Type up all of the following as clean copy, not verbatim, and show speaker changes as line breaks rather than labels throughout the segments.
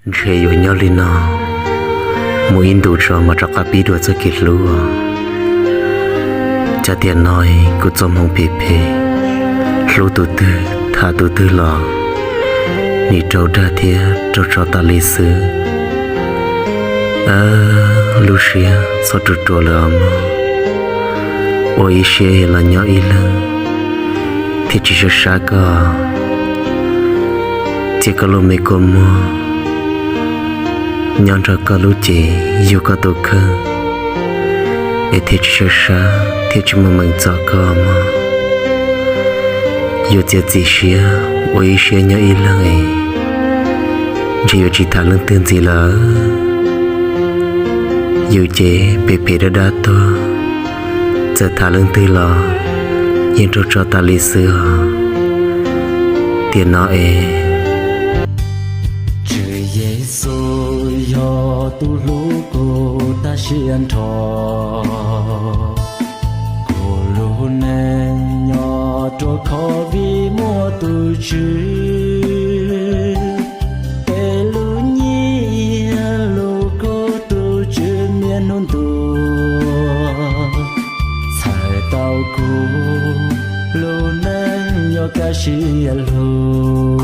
Rê yo nhau li nó mù in đủ cho mà cho cá bí đua cho kịp lúa cha tiền nói cứ cho mong bì bì lúa tụ tư thả tụ tư lò nị trâu ra thía trâu cho ta lì sư lúa xía sao trâu trâu lờ mà ôi xía là nhau ý lơ thì chỉ cho xa cơ chỉ có lúa mấy con mua nhon ra cả lũ chị yêu cả tổ cơ, để thiết cho sa thiết cho mình cho cơ mà, yêu chết gì xía, ôi xía nhớ ý lời, chỉ yêu chỉ thả lưng tên gì lỡ, yêu chế bề bề đã to, giờ thả lưng tư lò, yên cho ta lý xưa, tiền nói
tu lũ cô ta xiên thọ cô lũ nè nhỏ cho khó vì mua tu chữ để lũ nhi lũ cô tu chữ miền nôn tu xài tao cô lũ nè nhỏ ca xiên lũ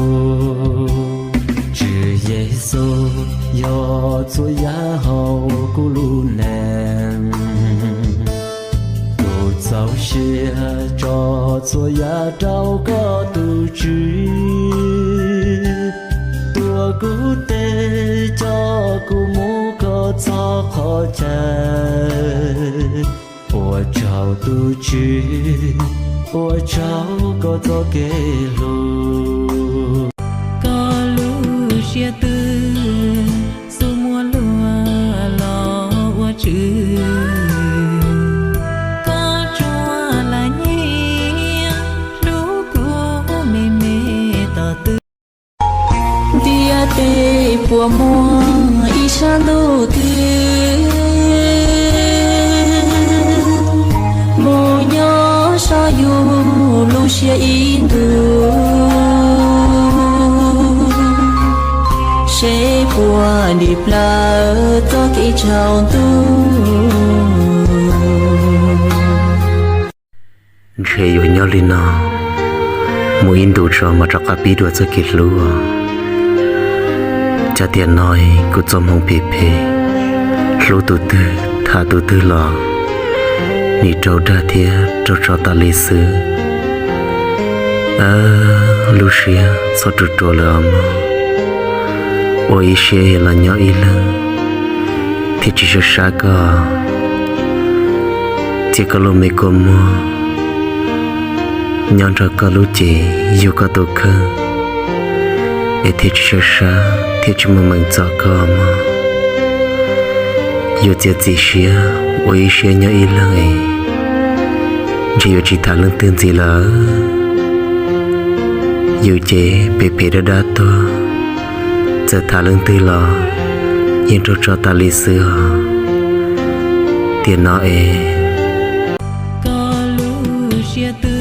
Giêsu yo cho ya hậu cu lu nèm tu giáo xia cho ya trao có tu chữ tua cu tê cho cu mu có cho khó chạy ủa trao tu chữ ủa trao có cho kê lu
chia tư su mua lúa lò hoa chữ có chua là nhẹ lú của mê tờ tư tia tê của mua y sa lô tư mô nhớ sa yu lu xia y tư sẽ qua đi là cho kỹ chào tu
Rê yo nhau li nó mù in đủ cho mà cho cá bí đua cho kịp lúa cha tiền nói cứ cho mong bì bì lúa tụ tư thả tụ tư lò nị trâu ra thía trâu cho ta lì sư lúa xía sao trâu trâu lờ mà ôi xía là nhỏ ý lơ thì chỉ cho xa cơ chỉ có lúa mấy con mua nhon ra cả lũ chị yêu cả tổ cơ để thiết cho sa thiết cho mình cho cơ mà yêu chết gì xía ôi xía nhớ ý lời chỉ yêu chỉ thả lưng tên gì lỡ yêu chế bề bề đã to giờ thả lưng tư lò yên cho ta lý xưa tiền nói
có lũ chia tư